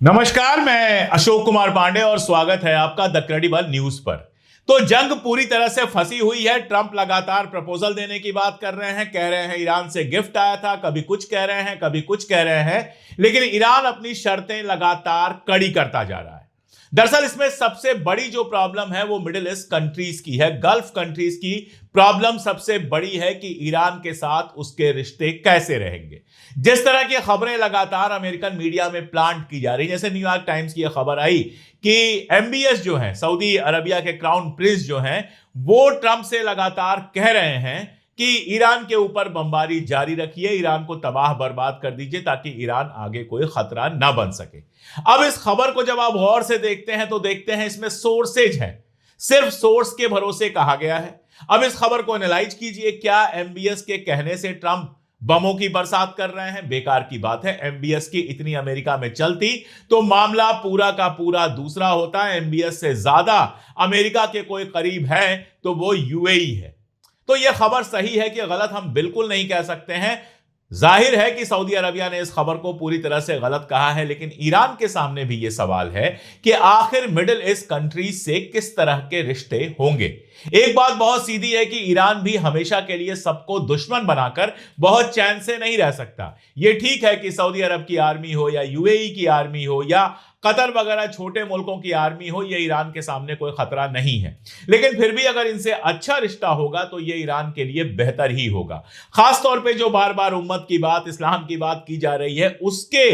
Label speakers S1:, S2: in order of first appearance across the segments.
S1: नमस्कार, मैं अशोक कुमार पांडे और स्वागत है आपका द क्रेडिबल न्यूज पर। तो जंग पूरी तरह से फंसी हुई है। ट्रंप लगातार प्रपोजल देने की बात कर रहे हैं, कह रहे हैं ईरान से गिफ्ट आया था, कभी कुछ कह रहे हैं, कभी कुछ कह रहे हैं, लेकिन ईरान अपनी शर्तें लगातार कड़ी करता जा रहा है। दरअसल इसमें सबसे बड़ी जो प्रॉब्लम है वो मिडिल ईस्ट कंट्रीज की है, गल्फ कंट्रीज की प्रॉब्लम सबसे बड़ी है कि ईरान के साथ उसके रिश्ते कैसे रहेंगे। जिस तरह की खबरें लगातार अमेरिकन मीडिया में प्लांट की जा रही, जैसे न्यूयॉर्क टाइम्स की यह खबर आई कि एमबीएस जो है, सऊदी अरबिया के क्राउन प्रिंस जो हैं, वो ट्रंप से लगातार कह रहे हैं कि ईरान के ऊपर बमबारी जारी रखिए, ईरान को तबाह बर्बाद कर दीजिए ताकि ईरान आगे कोई खतरा ना बन सके। अब इस खबर को जब आप गौर से देखते हैं तो देखते हैं इसमें सोर्सेज है, सिर्फ सोर्स के भरोसे कहा गया है। अब इस खबर को एनालाइज कीजिए, क्या एमबीएस के कहने से ट्रंप बमों की बरसात कर रहे हैं? बेकार की बात है। एमबीएस की इतनी अमेरिका में चलती तो मामला पूरा का पूरा दूसरा होता। एमबीएस से ज्यादा अमेरिका के कोई करीब है तो वो यूएई है। तो यह खबर सही है कि गलत हम बिल्कुल नहीं कह सकते हैं। जाहिर है कि सऊदी अरबिया ने इस खबर को पूरी तरह से गलत कहा है, लेकिन ईरान के सामने भी यह सवाल है कि आखिर मिडिल ईस्ट कंट्रीज से किस तरह के रिश्ते होंगे। एक बात बहुत सीधी है कि ईरान भी हमेशा के लिए सबको दुश्मन बनाकर बहुत चैन से नहीं रह सकता। यह ठीक है कि सऊदी अरब की आर्मी हो या यूएई की आर्मी हो या कतर वगैरह छोटे मुल्कों की आर्मी हो, यह ईरान के सामने कोई खतरा नहीं है, लेकिन फिर भी अगर इनसे अच्छा रिश्ता होगा तो यह ईरान के लिए बेहतर ही होगा। खास तौर पे जो बार बार उम्मत की बात, इस्लाम की बात की जा रही है, उसके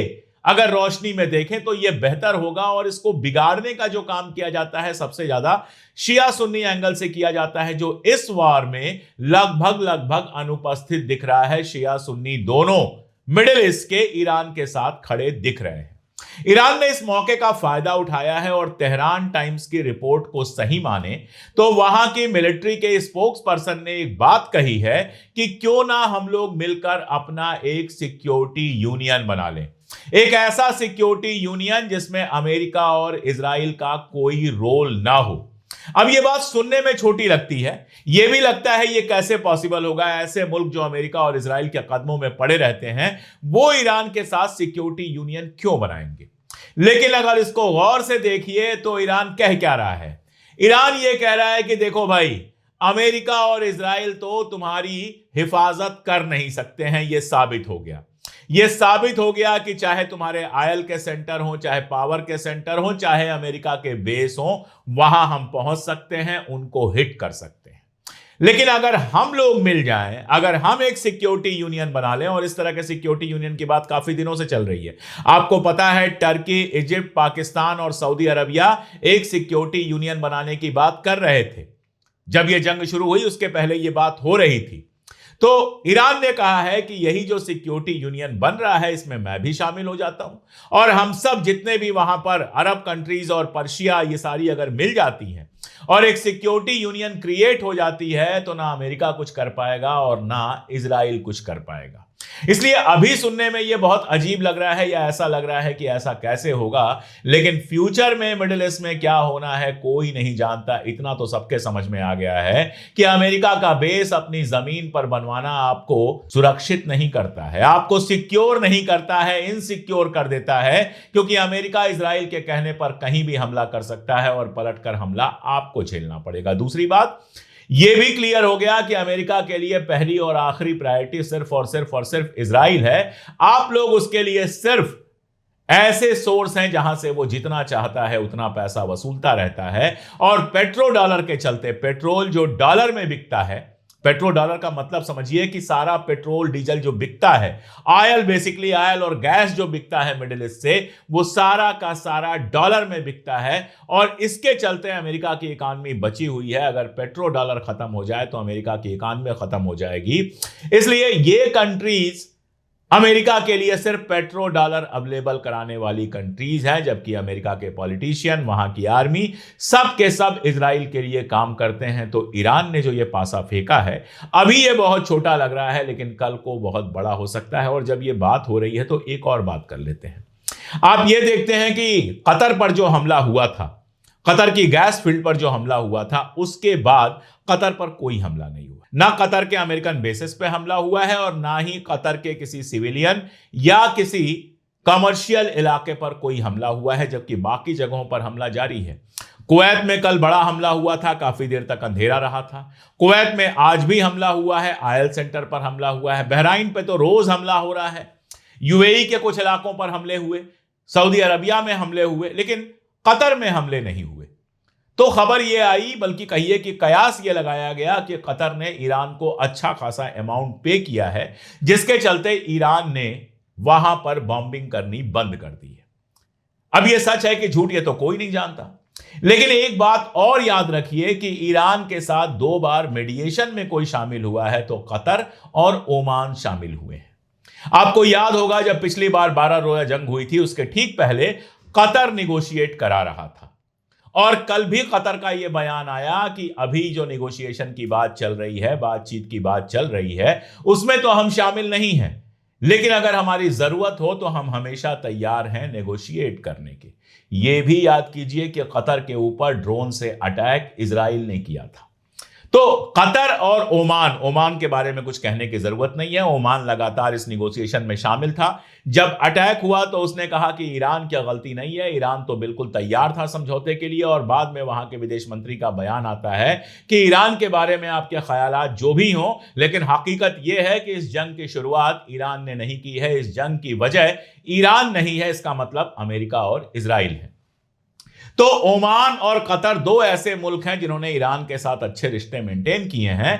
S1: अगर रोशनी में देखें तो यह बेहतर होगा। और इसको बिगाड़ने का जो काम किया जाता है सबसे ज्यादा शिया सुन्नी एंगल से किया जाता है, जो इस वार में लगभग अनुपस्थित दिख रहा है। शिया सुन्नी दोनों मिडिल ईस्ट के ईरान के साथ खड़े दिख रहे हैं। ईरान ने इस मौके का फायदा उठाया है और तेहरान टाइम्स की रिपोर्ट को सही माने तो वहां की मिलिट्री के स्पोक्स पर्सन ने एक बात कही है कि क्यों ना हम लोग मिलकर अपना एक सिक्योरिटी यूनियन बना लें, एक ऐसा सिक्योरिटी यूनियन जिसमें अमेरिका और इजराइल का कोई रोल ना हो। अब यह बात सुनने में छोटी लगती है, यह भी लगता है यह कैसे पॉसिबल होगा। ऐसे मुल्क जो अमेरिका और इजराइल के कदमों में पड़े रहते हैं, वो ईरान के साथ सिक्योरिटी यूनियन क्यों बनाएंगे? लेकिन अगर इसको गौर से देखिए तो ईरान कह क्या रहा है? ईरान यह कह रहा है कि देखो भाई, अमेरिका और इजराइल तो तुम्हारी हिफाजत कर नहीं सकते हैं। यह साबित हो गया। यह साबित हो गया कि चाहे तुम्हारे आयल के सेंटर हो, चाहे पावर के सेंटर हो, चाहे अमेरिका के बेस हो, वहां हम पहुंच सकते हैं, उनको हिट कर सकते हैं। लेकिन अगर हम लोग मिल जाएं, अगर हम एक सिक्योरिटी यूनियन बना लें, और इस तरह के सिक्योरिटी यूनियन की बात काफी दिनों से चल रही है। आपको पता है टर्की, इजिप्ट, पाकिस्तान और सऊदी अरबिया एक सिक्योरिटी यूनियन बनाने की बात कर रहे थे। जब यह जंग शुरू हुई उसके पहले यह बात हो रही थी। तो ईरान ने कहा है कि यही जो सिक्योरिटी यूनियन बन रहा है इसमें मैं भी शामिल हो जाता हूं, और हम सब जितने भी वहां पर अरब कंट्रीज और पर्शिया, ये सारी अगर मिल जाती हैं और एक सिक्योरिटी यूनियन क्रिएट हो जाती है तो ना अमेरिका कुछ कर पाएगा और ना इजराइल कुछ कर पाएगा। इसलिए अभी सुनने में यह बहुत अजीब लग रहा है, या ऐसा लग रहा है कि ऐसा कैसे होगा, लेकिन फ्यूचर में मिडिल ईस्ट में क्या होना है कोई नहीं जानता। इतना तो सबके समझ में आ गया है कि अमेरिका का बेस अपनी जमीन पर बनवाना आपको सुरक्षित नहीं करता है, आपको सिक्योर नहीं करता है, इनसिक्योर कर देता है, क्योंकि अमेरिका इजराइल के कहने पर कहीं भी हमला कर सकता है और पलटकर हमला आपको झेलना पड़ेगा। दूसरी बात यह भी क्लियर हो गया कि अमेरिका के लिए पहली और आखिरी प्रायोरिटी सिर्फ और सिर्फ इजराइल है। आप लोग उसके लिए सिर्फ ऐसे सोर्स हैं जहां से वो जितना चाहता है उतना पैसा वसूलता रहता है, और पेट्रो डॉलर के चलते, पेट्रोल जो डॉलर में बिकता है, पेट्रोल डॉलर का मतलब समझिए कि सारा पेट्रोल डीजल जो बिकता है, ऑयल, बेसिकली ऑयल और गैस जो बिकता है मिडिल ईस्ट से, वो सारा का सारा डॉलर में बिकता है। और इसके चलते अमेरिका की इकॉनमी बची हुई है। अगर पेट्रोल डॉलर खत्म हो जाए तो अमेरिका की इकॉनमी खत्म हो जाएगी। इसलिए ये कंट्रीज अमेरिका के लिए सिर्फ पेट्रोल डॉलर अवेलेबल कराने वाली कंट्रीज हैं, जबकि अमेरिका के पॉलिटिशियन, वहां की आर्मी, सब के सब इजराइल के लिए काम करते हैं। तो ईरान ने जो ये पासा फेंका है, अभी ये बहुत छोटा लग रहा है, लेकिन कल को बहुत बड़ा हो सकता है। और जब ये बात हो रही है तो एक और बात कर लेते हैं। आप ये देखते हैं कि कतर पर जो हमला हुआ था, कतर की गैस फील्ड पर जो हमला हुआ था, उसके बाद कतर पर कोई हमला नहीं हुआ। ना कतर के अमेरिकन बेसिस पे हमला हुआ है और ना ही कतर के किसी सिविलियन या किसी कमर्शियल इलाके पर कोई हमला हुआ है, जबकि बाकी जगहों पर हमला जारी है। कुवैत में कल बड़ा हमला हुआ था, काफी देर तक अंधेरा रहा था। कुवैत में आज भी हमला हुआ है, आयल सेंटर पर हमला हुआ है। बहराइन पे तो रोज हमला हो रहा है। यूएई के कुछ इलाकों पर हमले हुए, सऊदी अरबिया में हमले हुए, लेकिन कतर में हमले नहीं हुए। तो खबर यह आई, बल्कि कहिए कि कयास यह लगाया गया कि कतर ने ईरान को अच्छा खासा अमाउंट पे किया है, जिसके चलते ईरान ने वहां पर बॉम्बिंग करनी बंद कर दी है। अब यह सच है कि झूठ, यह तो कोई नहीं जानता। लेकिन एक बात और याद रखिए कि ईरान के साथ 2 बार मीडिएशन में कोई शामिल हुआ है तो कतर और ओमान शामिल हुए हैं। आपको याद होगा जब पिछली बार 12 रोजा जंग हुई थी, उसके ठीक पहले कतर निगोशिएट करा रहा था। और कल भी कतर का यह बयान आया कि अभी जो निगोशिएशन की बात चल रही है, बातचीत की बात चल रही है, उसमें तो हम शामिल नहीं हैं, लेकिन अगर हमारी जरूरत हो तो हम हमेशा तैयार हैं नेगोशिएट करने के। यह भी याद कीजिए कि कतर के ऊपर ड्रोन से अटैक इजराइल ने किया था। तो कतर और ओमान के बारे में कुछ कहने की जरूरत नहीं है। ओमान लगातार इस निगोशिएशन में शामिल था। जब अटैक हुआ तो उसने कहा कि ईरान की गलती नहीं है, ईरान तो बिल्कुल तैयार था समझौते के लिए। और बाद में वहां के विदेश मंत्री का बयान आता है कि ईरान के बारे में आपके ख्यालात जो भी हों, लेकिन हकीकत यह है कि इस जंग की शुरुआत ईरान ने नहीं की है। इस जंग की वजह ईरान नहीं है, इसका मतलब अमेरिका और इजराइल है। तो ओमान और कतर 2 ऐसे मुल्क हैं जिन्होंने ईरान के साथ अच्छे रिश्ते मेंटेन किए हैं।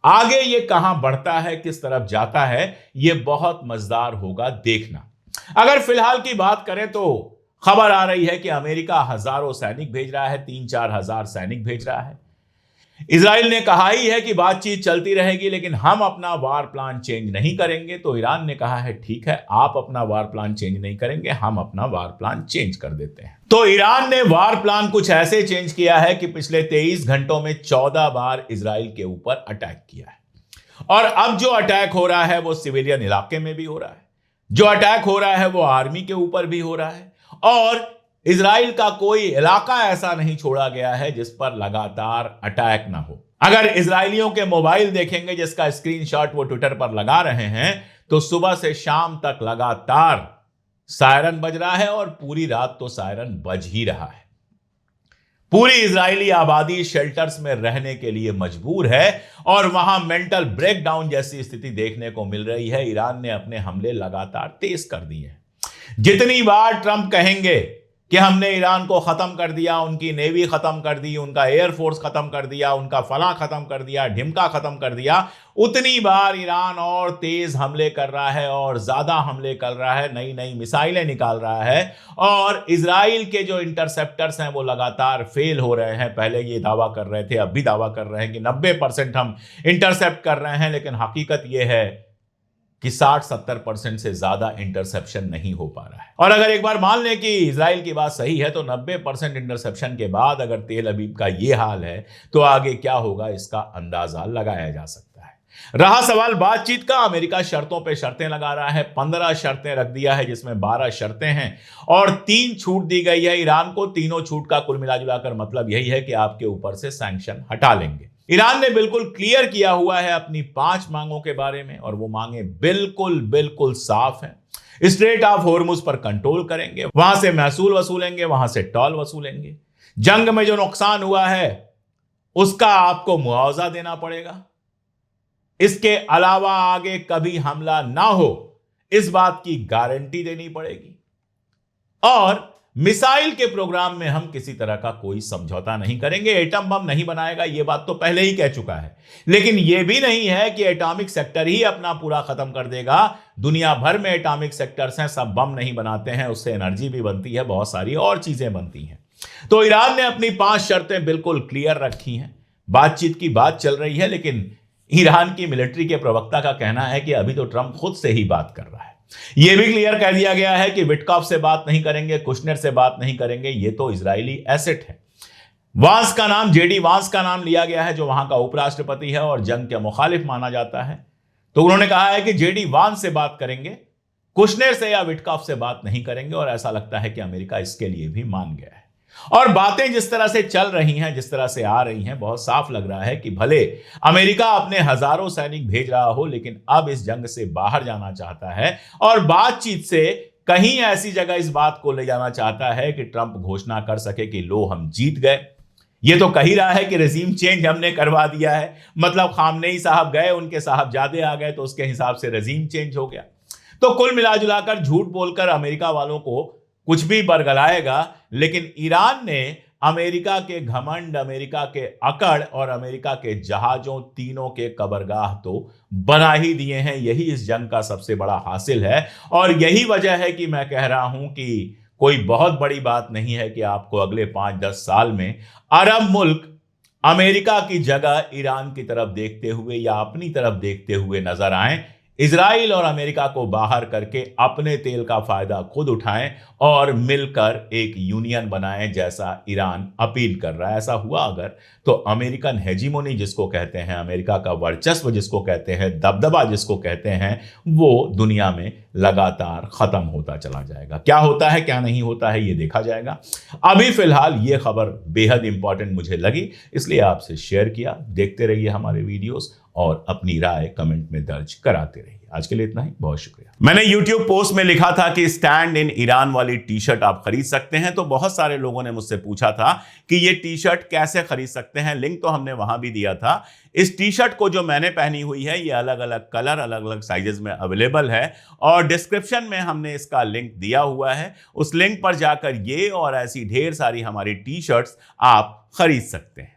S1: आगे ये कहां बढ़ता है, किस तरफ जाता है, यह बहुत मजेदार होगा देखना। अगर फिलहाल की बात करें तो खबर आ रही है कि अमेरिका हजारों सैनिक भेज रहा है, 3-4 हजार सैनिक भेज रहा है। इजराइल ने कहा ही है कि बातचीत चलती रहेगी, लेकिन हम अपना वार प्लान चेंज नहीं करेंगे। तो ईरान ने कहा है ठीक है, आप अपना वार प्लान चेंज नहीं करेंगे, हम अपना वार प्लान चेंज कर देते हैं। तो ईरान ने वार प्लान कुछ ऐसे चेंज किया है कि पिछले 23 घंटों में 14 बार इजराइल के ऊपर अटैक किया है। और अब जो अटैक हो रहा है वो सिविलियन इलाके में भी हो रहा है, जो अटैक हो रहा है वो आर्मी के ऊपर भी हो रहा है। और इजराइल का कोई इलाका ऐसा नहीं छोड़ा गया है जिस पर लगातार अटैक ना हो। अगर इजरायलियों के मोबाइल देखेंगे, जिसका स्क्रीनशॉट वो ट्विटर पर लगा रहे हैं, तो सुबह से शाम तक लगातार सायरन बज रहा है और पूरी रात तो सायरन बज ही रहा है। पूरी इजरायली आबादी शेल्टर्स में रहने के लिए मजबूर है और वहां मेंटल ब्रेकडाउन जैसी स्थिति देखने को मिल रही है। ईरान ने अपने हमले लगातार तेज कर दिए हैं। जितनी बार ट्रंप कहेंगे कि हमने ईरान को खत्म कर दिया, उनकी नेवी खत्म कर दी, उनका एयरफोर्स खत्म कर दिया, उनका फला खत्म कर दिया, ढिमका खत्म कर दिया, उतनी बार ईरान और तेज हमले कर रहा है और ज्यादा हमले कर रहा है, नई नई मिसाइलें निकाल रहा है। और इजराइल के जो इंटरसेप्टर्स हैं वो लगातार फेल हो रहे हैं। पहले ये दावा कर रहे थे, अब भी दावा कर रहे हैं कि 90% हम इंटरसेप्ट कर रहे हैं, लेकिन हकीकत यह है कि 60-70% से ज्यादा इंटरसेप्शन नहीं हो पा रहा है। और अगर एक बार मान लें कि इजराइल की बात सही है, तो 90% इंटरसेप्शन के बाद अगर तेल अवीव का यह हाल है, तो आगे क्या होगा इसका अंदाजा लगाया जा सकता है। रहा सवाल बातचीत का, अमेरिका शर्तों पे शर्तें लगा रहा है। 15 शर्तें रख दिया है, जिसमें 12 शर्तें हैं और 3 छूट दी गई है ईरान को। तीनों छूट का कुल मिलाजुलाकर मतलब यही है कि आपके ऊपर से सैंक्शन हटा लेंगे। ईरान ने बिल्कुल क्लियर किया हुआ है अपनी 5 मांगों के बारे में, और वो मांगे बिल्कुल साफ हैं। स्ट्रेट ऑफ होर्मुज पर कंट्रोल करेंगे, वहां से महसूल वसूलेंगे, वहां से टोल वसूलेंगे। जंग में जो नुकसान हुआ है उसका आपको मुआवजा देना पड़ेगा। इसके अलावा आगे कभी हमला ना हो, इस बात की गारंटी देनी पड़ेगी। और मिसाइल के प्रोग्राम में हम किसी तरह का कोई समझौता नहीं करेंगे। एटम बम नहीं बनाएगा, यह बात तो पहले ही कह चुका है, लेकिन यह भी नहीं है कि एटॉमिक सेक्टर ही अपना पूरा खत्म कर देगा। दुनिया भर में एटॉमिक सेक्टर्स हैं, सब बम नहीं बनाते हैं, उससे एनर्जी भी बनती है, बहुत सारी और चीजें बनती हैं। तो ईरान ने अपनी 5 शर्तें बिल्कुल क्लियर रखी हैं। बातचीत की बात चल रही है, लेकिन ईरान की मिलिट्री के प्रवक्ता का कहना है कि अभी तो ट्रंप खुद से ही बात कर रहा है। यह भी क्लियर कह दिया गया है कि विटकॉफ से बात नहीं करेंगे, कुशनर से बात नहीं करेंगे, ये तो इजरायली एसेट है। वांस का नाम, जेडी वांस का नाम लिया गया है, जो वहां का उपराष्ट्रपति है और जंग के मुखालिफ माना जाता है। तो उन्होंने कहा है कि जेडी वांस से बात करेंगे, कुशनर से या विटकॉफ से बात नहीं करेंगे। और ऐसा लगता है कि अमेरिका इसके लिए भी मान गया है। और बातें जिस तरह से चल रही हैं, जिस तरह से आ रही हैं, बहुत साफ लग रहा है कि भले अमेरिका अपने हजारों सैनिक भेज रहा हो, लेकिन अब इस जंग से बाहर जाना चाहता है और बातचीत से कहीं ऐसी जगह इस बात को ले जाना चाहता है कि ट्रंप घोषणा कर सके कि लो हम जीत गए। ये तो कह ही रहा है कि रेजिम चेंज हमने करवा दिया है, मतलब खामनेई साहब गए, उनके साहबजादे आ गए तो उसके हिसाब से रेजिम चेंज हो गया। तो कुल मिलाजुलाकर झूठ बोलकर अमेरिका वालों को कुछ भी बरगलाएगा, लेकिन ईरान ने अमेरिका के घमंड, अमेरिका के अकड़ और अमेरिका के जहाजों तीनों के कबरगाह तो बना ही दिए हैं। यही इस जंग का सबसे बड़ा हासिल है और यही वजह है कि मैं कह रहा हूं कि कोई बहुत बड़ी बात नहीं है कि आपको अगले 5-10 साल में अरब मुल्क अमेरिका की जगह ईरान की तरफ देखते हुए या अपनी तरफ देखते हुए नजर आए। इजराइल और अमेरिका को बाहर करके अपने तेल का फायदा खुद उठाएं और मिलकर एक यूनियन बनाएं, जैसा ईरान अपील कर रहा है। ऐसा हुआ अगर तो अमेरिकन हेजीमोनी जिसको कहते हैं, अमेरिका का वर्चस्व जिसको कहते हैं, दबदबा जिसको कहते हैं, वो दुनिया में लगातार खत्म होता चला जाएगा। क्या होता है क्या नहीं होता है ये देखा जाएगा। अभी फिलहाल ये खबर बेहद इंपॉर्टेंट मुझे लगी, इसलिए आपसे शेयर किया। देखते रहिए हमारे वीडियोस और अपनी राय कमेंट में दर्ज कराते रहिए। आज के लिए इतना ही, बहुत शुक्रिया। मैंने YouTube पोस्ट में लिखा था कि स्टैंड इन ईरान वाली टी शर्ट आप खरीद सकते हैं, तो बहुत सारे लोगों ने मुझसे पूछा था कि ये टी शर्ट कैसे खरीद सकते हैं। लिंक तो हमने वहां भी दिया था। इस टी शर्ट को जो मैंने पहनी हुई है ये अलग अलग कलर, अलग अलग साइजेस में अवेलेबल है और डिस्क्रिप्शन में हमने इसका लिंक दिया हुआ है। उस लिंक पर जाकर ये और ऐसी ढेर सारी हमारी टी शर्ट्स आप खरीद सकते हैं।